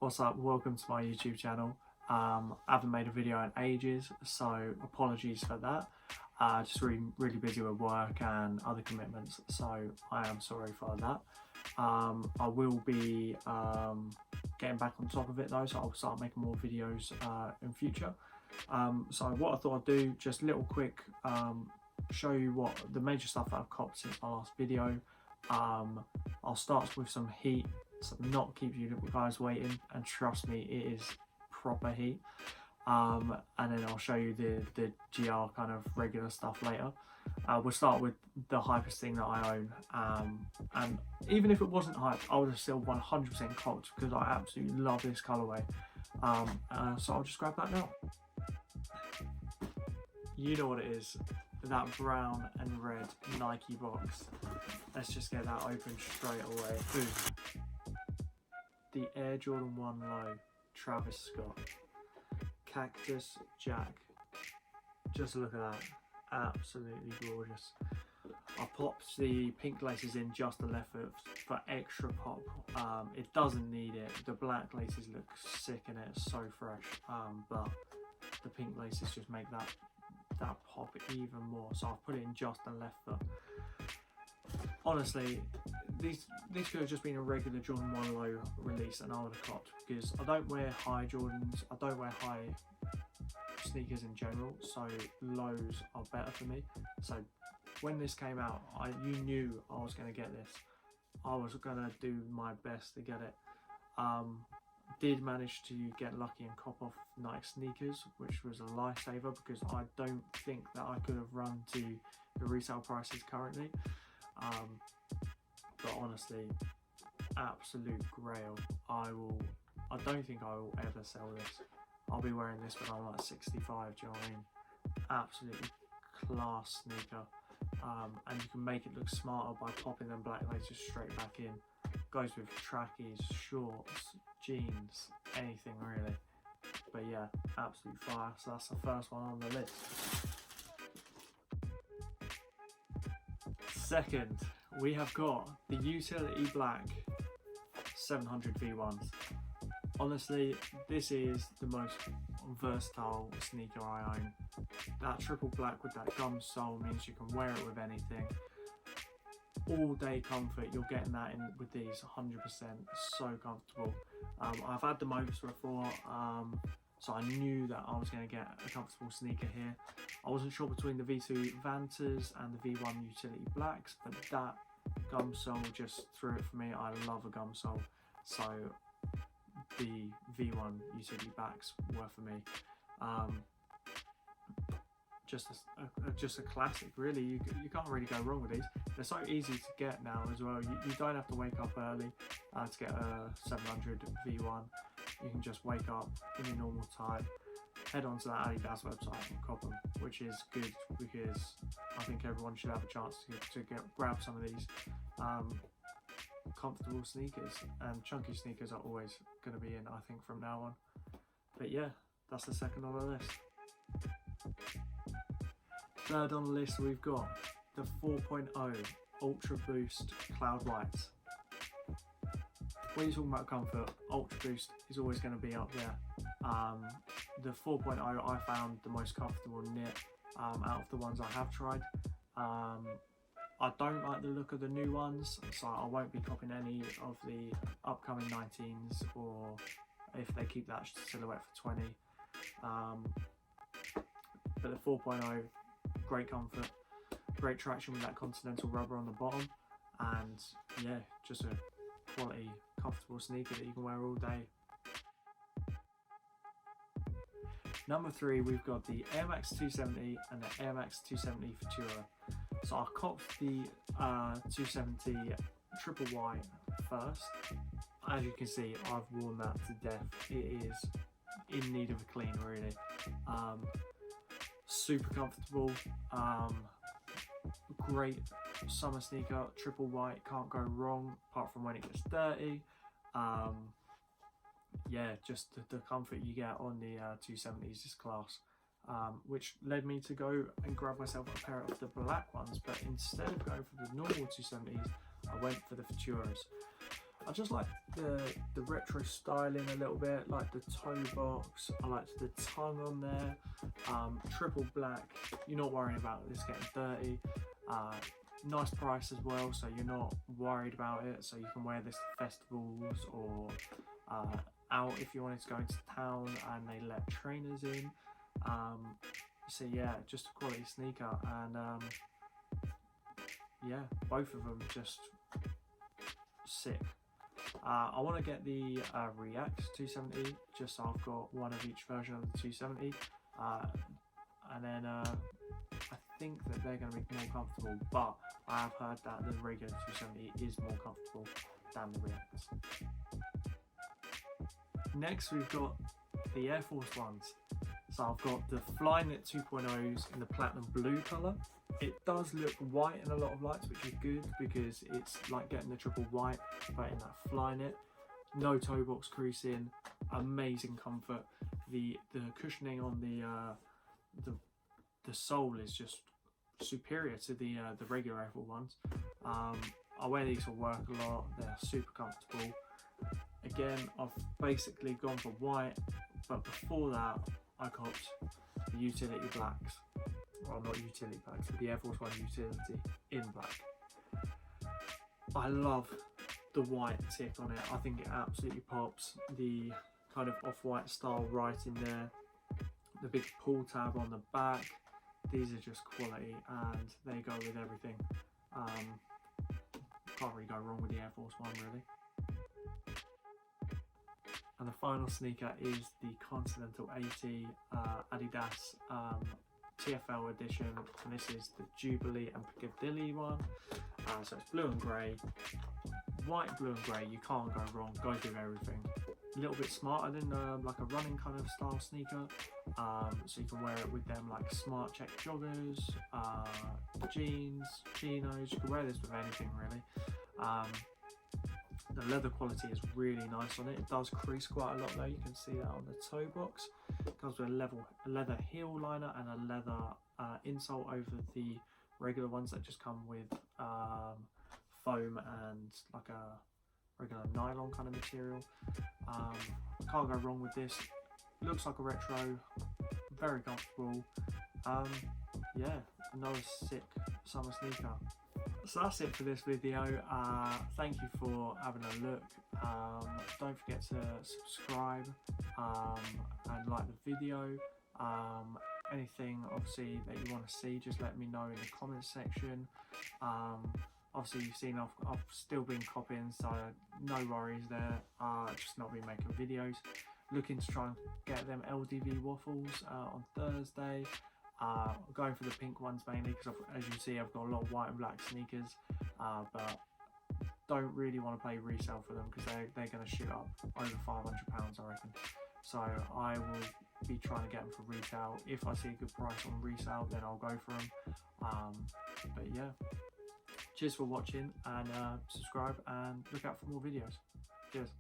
What's up? Welcome to my YouTube channel. I haven't made a video in ages, so apologies for that. Just really busy with work and other commitments, so I am sorry for that. I will be getting back on top of it though, so I'll start making more videos in future. So what I thought I'd do, just a little quick show you what the major stuff that I've copped since my last video. I'll start with some heat, so not keep you guys waiting, and trust me, it is proper heat. And then I'll show you the GR kind of regular stuff later. We'll start with the hypest thing that I own, and even if it wasn't hype, I would have still 100% copped because I absolutely love this colorway. So I'll just grab that now. You know what it is, that brown and red Nike box. Let's just get that open straight away. Boom. The Air Jordan 1 Low, Travis Scott, Cactus Jack. Just look at that, absolutely gorgeous. I popped the pink laces in just the left foot for extra pop. It doesn't need it. The black laces look sick in it, it's so fresh. But the pink laces just make that pop even more. So I've put it in just the left foot. Honestly, these could have just been a regular Jordan 1 Low release and I would have copped, because I don't wear high Jordans, I don't wear high sneakers in general, so lows are better for me. So when this came out, you knew I was going to get this. I was going to do my best to get it. Did manage to get lucky and cop off Nike sneakers, which was a lifesaver, because I don't think that I could have run to the retail prices currently. But honestly, absolute grail. I don't think I will ever sell this. I'll be wearing this when I'm like 65, do you know what I mean? Absolutely class sneaker. And you can make it look smarter by popping them black laces straight back in. Goes with trackies, shorts, jeans, anything really. But yeah, absolute fire. So that's the first one on the list. Second, we have got the Utility Black 700 V1s. Honestly, this is the most versatile sneaker I own. That triple black with that gum sole means you can wear it with anything. All day comfort, you're getting that in with these 100%. So comfortable. I've had the Moves before, so I knew that I was going to get a comfortable sneaker here. I wasn't sure between the V2 Vantas and the V1 Utility Blacks, but that gum sole just threw it for me. I love a gum sole, so the V1 Utility Blacks were for me. Just a classic, really. You can't really go wrong with these. They're so easy to get now as well. You don't have to wake up early to get a 700 V1. You can just wake up in your normal time, head onto that Adidas website and cop them, which is good, because I think everyone should have a chance to grab some of these comfortable sneakers, and chunky sneakers are always going to be in, I think, from now on. But yeah, that's the second on the list. Third on the list, we've got the 4.0 Ultra Boost Cloud Whites. When you're talking about comfort, Ultra Boost is always going to be up there. The 4.0 I found the most comfortable knit out of the ones I have tried. I don't like the look of the new ones, so I won't be copping any of the upcoming 19s, or if they keep that silhouette for 20. But the 4.0, great comfort, great traction with that Continental rubber on the bottom, and yeah, just a quality, comfortable sneaker that you can wear all day. Number 3, we've got the Air Max 270 and the Air Max 270 Futura. So I copped the 270 triple white first. As you can see, I've worn that to death. It is in need of a clean, really. Super comfortable, great summer sneaker, triple white, can't go wrong apart from when it gets dirty. Yeah, just the comfort you get on the 270s is class, which led me to go and grab myself a pair of the black ones, but instead of going for the normal 270s, I went for the Futuras. I just like the retro styling a little bit, like the toe box. I liked the tongue on there. Triple black. You're not worrying about this getting dirty. Nice price as well, so you're not worried about it. So you can wear this to festivals or out if you wanted to go into town and they let trainers in. So yeah, just a quality sneaker, and yeah, both of them just sick. I want to get the React 270, just so I've got one of each version of the 270, and then I think that they're going to be more comfortable, but I have heard that the regular 270 is more comfortable than the Reacts. Next we've got the Air Force Ones. So I've got the Flyknit 2.0s in the platinum blue colour. It does look white in a lot of lights, which is good because it's like getting the triple white but in that Flyknit. No toe box creasing, amazing comfort. The cushioning on the sole is just superior to the regular Air Force ones. I wear these for work a lot. They're super comfortable. Again, I've basically gone for white, but before that I copped the utility blacks. Well, not utility blacks, but the Air Force One utility in black. I love the white tick on it. I think it absolutely pops. The kind of off-white style right in there. The big pull tab on the back. These are just quality and they go with everything. Can't really go wrong with the Air Force One really. And the final sneaker is the Continental 80 Adidas TFL edition, and this is the Jubilee and Piccadilly one. So it's blue and grey, white, blue and grey. You can't go wrong. Goes with everything. A little bit smarter than like a running kind of style sneaker. So you can wear it with them like smart check joggers, jeans, chinos. You can wear this with anything really. The leather quality is really nice on it. It does crease quite a lot though, you can see that on the toe box. It comes with a leather heel liner and a leather insole over the regular ones that just come with foam and like a regular nylon kind of material. Can't go wrong with this. Looks like a retro, very comfortable. Yeah, another sick summer sneaker. So that's it for this video. Thank you for having a look. Don't forget to subscribe and like the video. Anything obviously that you want to see, just let me know in the comments section. Obviously you've seen I've still been copying, so no worries there. Just not been making videos. Looking to try and get them LDV waffles on Thursday. Going for the pink ones mainly because as you see I've got a lot of white and black sneakers, but don't really want to pay resale for them because they're going to shoot up over £500 I reckon. So I will be trying to get them for retail. If I see a good price on resale, then I'll go for them. But yeah, cheers for watching, and subscribe and look out for more videos. Cheers.